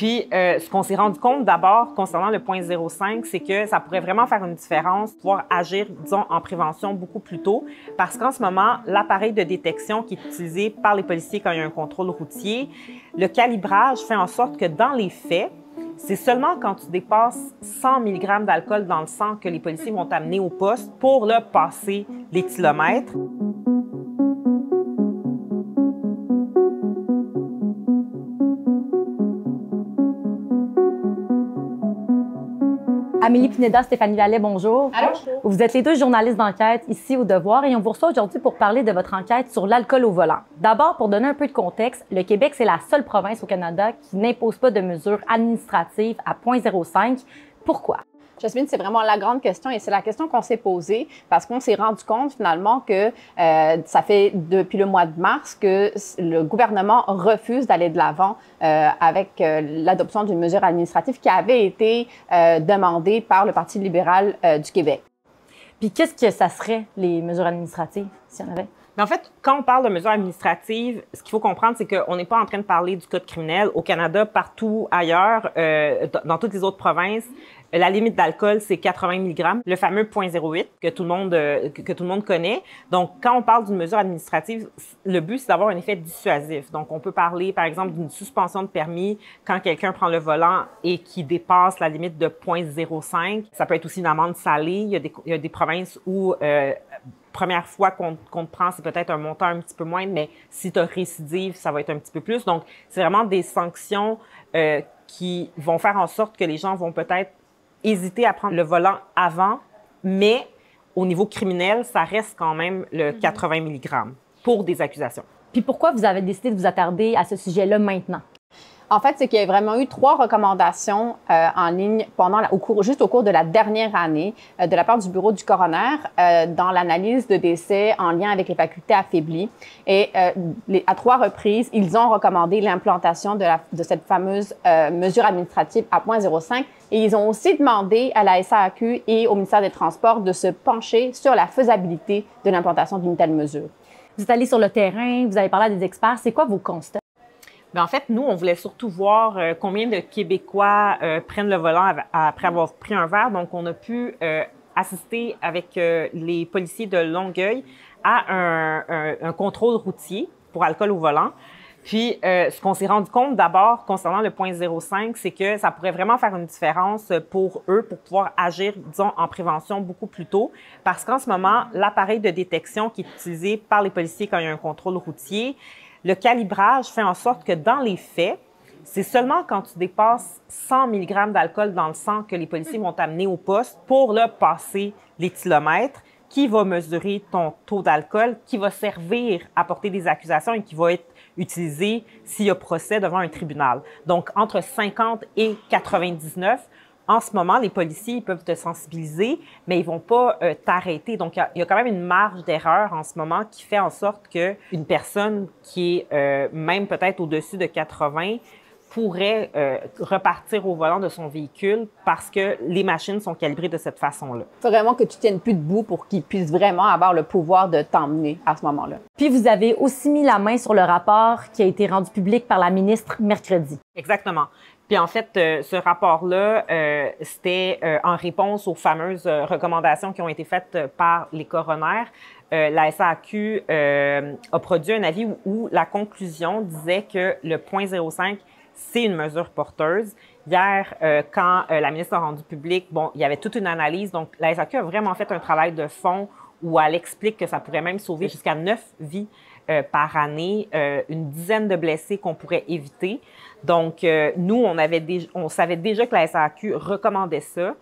Puis, ce qu'on s'est rendu compte d'abord concernant le 0.05, c'est que ça pourrait vraiment faire une différence, pouvoir agir, disons, en prévention beaucoup plus tôt, parce qu'en ce moment, l'appareil de détection qui est utilisé par les policiers quand il y a un contrôle routier, le calibrage fait en sorte que dans les faits, c'est seulement quand tu dépasses 100 mg d'alcool dans le sang que les policiers vont t'amener au poste pour là, passer les kilomètres. Amélie Pineda, Stéphanie Lallet, bonjour. Allô? Vous êtes les deux journalistes d'enquête ici au Devoir et on vous reçoit aujourd'hui pour parler de votre enquête sur l'alcool au volant. D'abord, pour donner un peu de contexte, le Québec, c'est la seule province au Canada qui n'impose pas de mesures administratives à 0.05. Pourquoi? Jasmine, c'est vraiment la grande question et c'est la question qu'on s'est posée parce qu'on s'est rendu compte finalement que ça fait depuis le mois de mars que le gouvernement refuse d'aller de l'avant avec l'adoption d'une mesure administrative qui avait été demandée par le Parti libéral du Québec. Puis qu'est-ce que ça serait, les mesures administratives, s'il y en avait? Mais en fait, quand on parle de mesures administratives, ce qu'il faut comprendre, c'est qu'on n'est pas en train de parler du code criminel. Au Canada, partout ailleurs, dans toutes les autres provinces, la limite d'alcool, c'est 80 mg, le fameux 0.08 que tout le monde connaît. Donc, quand on parle d'une mesure administrative, le but, c'est d'avoir un effet dissuasif. Donc, on peut parler, par exemple, d'une suspension de permis quand quelqu'un prend le volant et qui dépasse la limite de 0.05. Ça peut être aussi une amende salée. Il y a des provinces où première fois qu'on te prend, c'est peut-être un montant un petit peu moindre, mais si tu as récidive, ça va être un petit peu plus. Donc, c'est vraiment des sanctions qui vont faire en sorte que les gens vont peut-être hésiter à prendre le volant avant, mais au niveau criminel, ça reste quand même le 80 mg pour des accusations. Puis pourquoi vous avez décidé de vous attarder à ce sujet-là maintenant? En fait, c'est qu'il y a vraiment eu 3 recommandations en ligne juste au cours de la dernière année de la part du bureau du coroner dans l'analyse de décès en lien avec les facultés affaiblies. Et à 3 reprises, ils ont recommandé l'implantation de cette fameuse mesure administrative à 0.05. Et ils ont aussi demandé à la SAQ et au ministère des Transports de se pencher sur la faisabilité de l'implantation d'une telle mesure. Vous êtes allé sur le terrain, vous avez parlé à des experts. C'est quoi vos constats? Bien, en fait, nous, on voulait surtout voir combien de Québécois prennent le volant après avoir pris un verre. Donc, on a pu assister avec les policiers de Longueuil à un contrôle routier pour alcool au volant. Puis, ce qu'on s'est rendu compte d'abord concernant le 0.05, c'est que ça pourrait vraiment faire une différence pour eux, pour pouvoir agir, disons, en prévention beaucoup plus tôt. Parce qu'en ce moment, l'appareil de détection qui est utilisé par les policiers quand il y a un contrôle routier, le calibrage fait en sorte que dans les faits, c'est seulement quand tu dépasses 100 mg d'alcool dans le sang que les policiers vont t'amener au poste pour là, passer les kilomètres, qui va mesurer ton taux d'alcool, qui va servir à porter des accusations et qui va être utilisé s'il y a procès devant un tribunal. Donc, entre 50 et 99, en ce moment, les policiers ils peuvent te sensibiliser, mais ils vont pas t'arrêter. Donc, il y a quand même une marge d'erreur en ce moment qui fait en sorte qu'une personne qui est même peut-être au-dessus de 80 pourrait repartir au volant de son véhicule parce que les machines sont calibrées de cette façon-là. Il faut vraiment que tu tiennes plus debout pour qu'ils puissent vraiment avoir le pouvoir de t'emmener à ce moment-là. Puis, vous avez aussi mis la main sur le rapport qui a été rendu public par la ministre mercredi. Exactement. Puis en fait, ce rapport-là, c'était en réponse aux fameuses recommandations qui ont été faites par les coronaires. La SAQ a produit un avis où la conclusion disait que le 0.05, c'est une mesure porteuse. Hier, quand la ministre a rendu public, bon, il y avait toute une analyse. Donc, la SAQ a vraiment fait un travail de fond où elle explique que ça pourrait même sauver jusqu'à 9 vies par année, une dizaine de blessés qu'on pourrait éviter. Donc, nous, on savait déjà que la SAQ recommandait ça,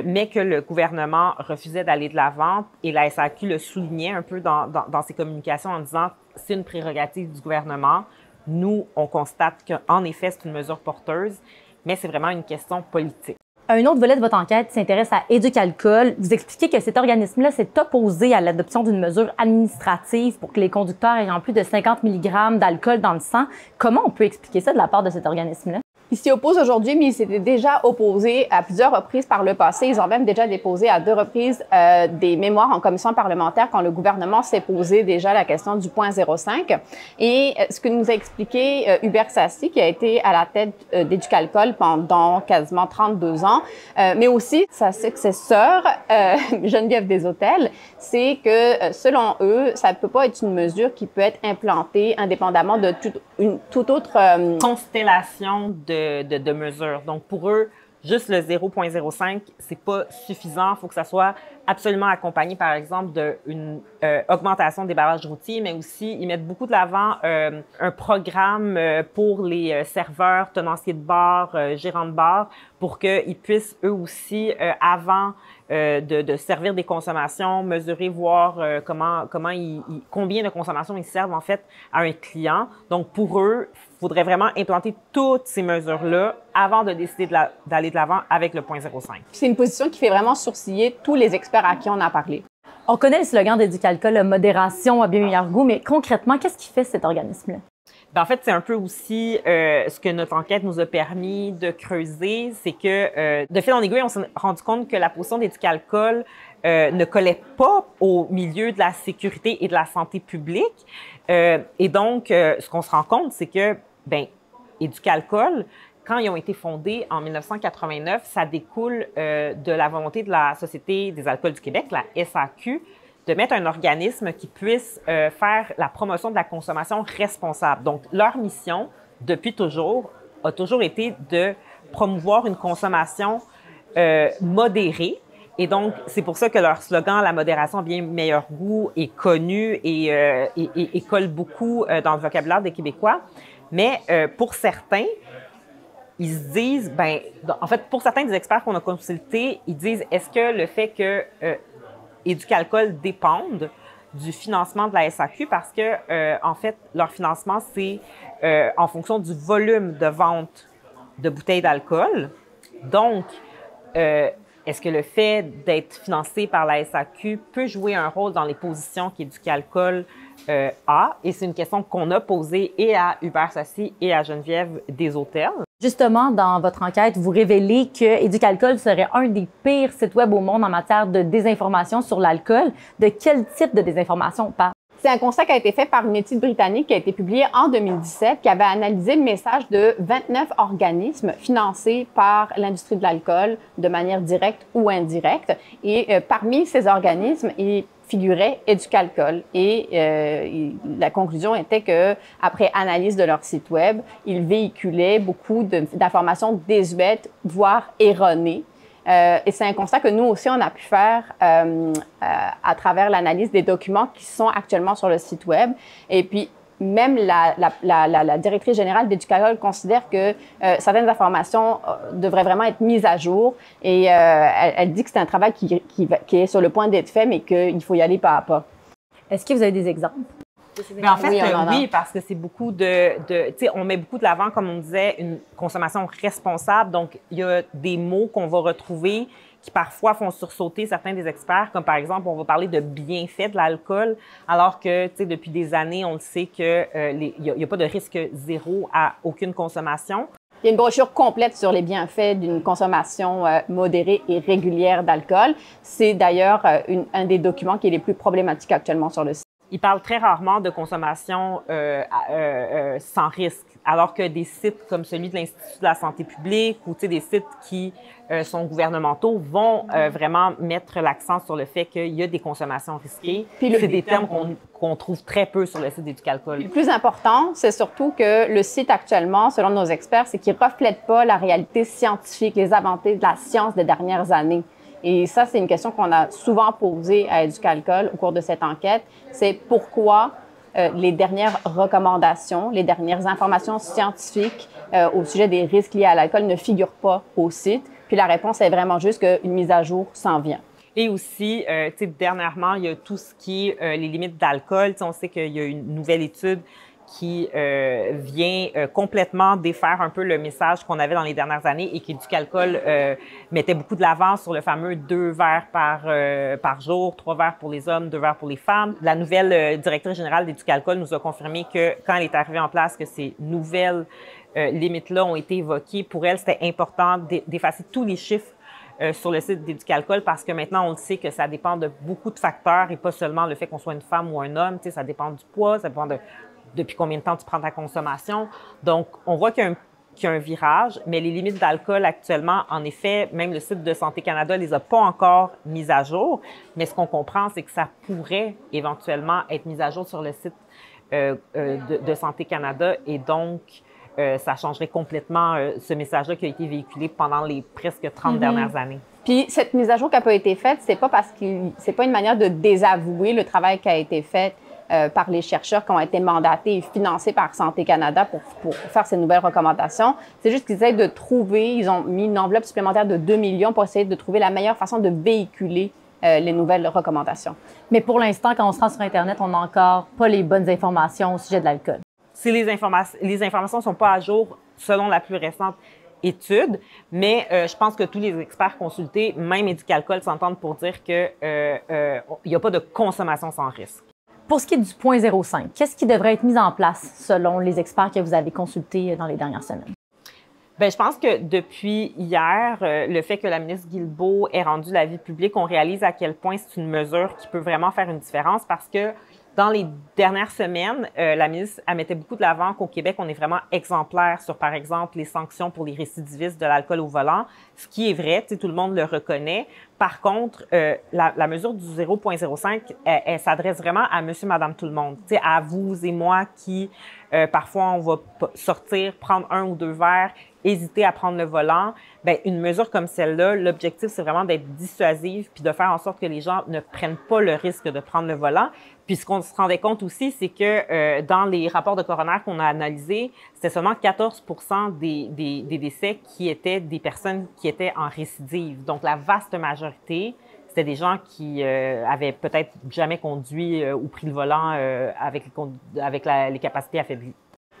mais que le gouvernement refusait d'aller de l'avant et la SAQ le soulignait un peu dans ses communications en disant « c'est une prérogative du gouvernement ». Nous, on constate qu'en effet, c'est une mesure porteuse, mais c'est vraiment une question politique. Un autre volet de votre enquête s'intéresse à Éducalcool. Vous expliquez que cet organisme-là s'est opposé à l'adoption d'une mesure administrative pour que les conducteurs ayant plus de 50 mg d'alcool dans le sang. Comment on peut expliquer ça de la part de cet organisme-là? Ils s'y opposent aujourd'hui, mais ils s'étaient déjà opposés à plusieurs reprises par le passé. Ils ont même déjà déposé à 2 reprises des mémoires en commission parlementaire quand le gouvernement s'est posé déjà la question du point 0,5. Et ce que nous a expliqué Hubert Sassi, qui a été à la tête d'Éducalcool pendant quasiment 32 ans, mais aussi sa successeur, Geneviève Desautels, c'est que selon eux, ça ne peut pas être une mesure qui peut être implantée indépendamment de toute autre constellation de mesures. Donc, pour eux, juste le 0,05, c'est pas suffisant. Il faut que ça soit absolument accompagné, par exemple, d'une augmentation des barrages routiers, mais aussi, ils mettent beaucoup de l'avant un programme pour les serveurs, tenanciers de bar, gérants de bar, pour qu'ils puissent, eux aussi, avant de servir des consommations, mesurer, voir combien de consommations ils servent, en fait, à un client. Donc, pour eux, il faudrait vraiment implanter toutes ces mesures-là avant de décider d'aller de l'avant avec le 0,05. C'est une position qui fait vraiment sourciller tous les experts à qui on a parlé. On connaît le slogan d'Éducalcool, modération à bien meilleur goût, mais concrètement, qu'est-ce qui fait cet organisme-là? Ben, en fait, c'est un peu aussi ce que notre enquête nous a permis de creuser, c'est que de fil en aiguille, on s'est rendu compte que la position d'Éducalcool ne collait pas au milieu de la sécurité et de la santé publique. Et donc, ce qu'on se rend compte, c'est que, Éducalcool, quand ils ont été fondés en 1989, ça découle de la volonté de la Société des alcools du Québec, la SAQ, de mettre un organisme qui puisse faire la promotion de la consommation responsable. Donc, leur mission, depuis toujours, a toujours été de promouvoir une consommation modérée. Et donc, c'est pour ça que leur slogan, la modération bien meilleur goût, est connu et colle beaucoup dans le vocabulaire des Québécois. Mais pour certains, ils se disent, en fait, pour certains des experts qu'on a consultés, ils disent, est-ce que le fait que Éducalcool dépendent du financement de la SAQ parce que, en fait, leur financement, c'est en fonction du volume de vente de bouteilles d'alcool. Donc, est-ce que le fait d'être financé par la SAQ peut jouer un rôle dans les positions qu'Éducalcool a? Et c'est une question qu'on a posée et à Hubert Sassi et à Geneviève Desautels. Justement, dans votre enquête, vous révélez que Éducalcool serait un des pires sites web au monde en matière de désinformation sur l'alcool. De quel type de désinformation on parle? C'est un constat qui a été fait par une étude britannique qui a été publiée en 2017, qui avait analysé le message de 29 organismes financés par l'industrie de l'alcool de manière directe ou indirecte. Et parmi ces organismes, il figurait Éducalcool. Et la conclusion était que, après analyse de leur site web, ils véhiculaient beaucoup d'informations désuètes, voire erronées. Et c'est un constat que nous aussi, on a pu faire à travers l'analyse des documents qui sont actuellement sur le site web. Et puis, même la directrice générale d'Éducalcool considère que certaines informations devraient vraiment être mises à jour. Et elle dit que c'est un travail qui est sur le point d'être fait, mais qu'il faut y aller pas à pas. Est-ce que vous avez des exemples? En fait, oui, parce que c'est beaucoup tu sais, on met beaucoup de l'avant, comme on disait, une consommation responsable. Donc, il y a des mots qu'on va retrouver qui parfois font sursauter certains des experts, comme par exemple, on va parler de bienfaits de l'alcool, alors que, tu sais, depuis des années, on le sait que il y a pas de risque zéro à aucune consommation. Il y a une brochure complète sur les bienfaits d'une consommation modérée et régulière d'alcool. C'est d'ailleurs un des documents qui est les plus problématiques actuellement sur le site. Ils parlent très rarement de consommation sans risque, alors que des sites comme celui de l'Institut de la santé publique ou des sites qui sont gouvernementaux vont vraiment mettre l'accent sur le fait qu'il y a des consommations risquées. C'est des termes qu'on trouve très peu sur le site d'Éducalcool. Le plus important, c'est surtout que le site actuellement, selon nos experts, c'est qu'il ne reflète pas la réalité scientifique, les avancées de la science des dernières années. Et ça, c'est une question qu'on a souvent posée à Éducalcool au cours de cette enquête. C'est pourquoi les dernières recommandations, les dernières informations scientifiques au sujet des risques liés à l'alcool ne figurent pas au site. Puis la réponse est vraiment juste qu'une mise à jour s'en vient. Et aussi, tu sais, dernièrement, il y a tout ce qui est les limites d'alcool. Tu sais, on sait qu'il y a une nouvelle étude qui vient complètement défaire un peu le message qu'on avait dans les dernières années et qu'Éducalcool mettait beaucoup de l'avant sur le fameux 2 verres par jour, 3 verres pour les hommes, 2 verres pour les femmes. La nouvelle directrice générale d'Éducalcool nous a confirmé que quand elle est arrivée en place, que ces nouvelles limites-là ont été évoquées. Pour elle, c'était important d'effacer tous les chiffres sur le site d'Éducalcool parce que maintenant, on le sait que ça dépend de beaucoup de facteurs et pas seulement le fait qu'on soit une femme ou un homme. Tu sais, ça dépend du poids, ça dépend depuis combien de temps tu prends ta consommation. Donc, on voit qu'il y a un virage, mais les limites d'alcool actuellement, en effet, même le site de Santé Canada les a pas encore mises à jour. Mais ce qu'on comprend, c'est que ça pourrait éventuellement être mis à jour sur le site de Santé Canada et donc ça changerait complètement ce message-là qui a été véhiculé pendant les presque 30 dernières années. Puis cette mise à jour qui n'a pas été faite, c'est pas parce que c'est pas une manière de désavouer le travail qui a été fait par les chercheurs qui ont été mandatés et financés par Santé Canada pour faire ces nouvelles recommandations. C'est juste qu'ils essaient de trouver, ils ont mis une enveloppe supplémentaire de 2 millions pour essayer de trouver la meilleure façon de véhiculer les nouvelles recommandations. Mais pour l'instant, quand on se rend sur Internet, on n'a encore pas les bonnes informations au sujet de l'alcool. Si les informations ne sont pas à jour selon la plus récente étude, mais je pense que tous les experts consultés, même Éducalcool, s'entendent pour dire qu'il n'y a pas de consommation sans risque. Pour ce qui est du 0.05, qu'est-ce qui devrait être mis en place selon les experts que vous avez consultés dans les dernières semaines? Bien, je pense que depuis hier, le fait que la ministre Guilbeault ait rendu l'avis public, on réalise à quel point c'est une mesure qui peut vraiment faire une différence parce que dans les dernières semaines, la ministre elle mettait beaucoup de l'avant qu'au Québec, on est vraiment exemplaire sur, par exemple, les sanctions pour les récidivistes de l'alcool au volant, ce qui est vrai, tout le monde le reconnaît. Par contre, la mesure du 0.05, elle s'adresse vraiment à monsieur, madame, tout le monde, à vous et moi qui, parfois, on va sortir, prendre 1 ou 2 verres, hésiter à prendre le volant. Bien, une mesure comme celle-là, l'objectif, c'est vraiment d'être dissuasive puis de faire en sorte que les gens ne prennent pas le risque de prendre le volant. Puis ce qu'on se rendait compte aussi, c'est que dans les rapports de coroner qu'on a analysés, c'était seulement 14% des décès qui étaient des personnes qui étaient en récidive. Donc, la vaste majorité, c'était des gens qui avaient peut-être jamais conduit ou pris le volant avec les capacités affaiblies.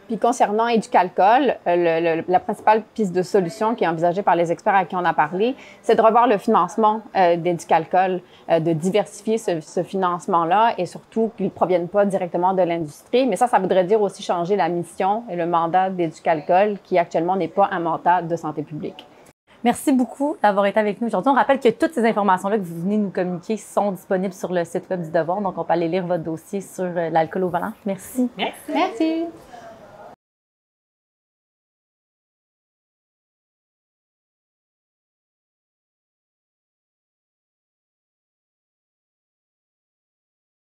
Puis concernant Éducalcool, la principale piste de solution qui est envisagée par les experts à qui on a parlé, c'est de revoir le financement d'Éducalcool, de diversifier ce financement-là et surtout qu'il ne provienne pas directement de l'industrie. Mais ça voudrait dire aussi changer la mission et le mandat d'Éducalcool qui actuellement n'est pas un mandat de santé publique. Merci beaucoup d'avoir été avec nous aujourd'hui. On rappelle que toutes ces informations-là que vous venez nous communiquer sont disponibles sur le site web du Devoir. Donc, on peut aller lire votre dossier sur l'alcool au volant. Merci. Merci. Merci.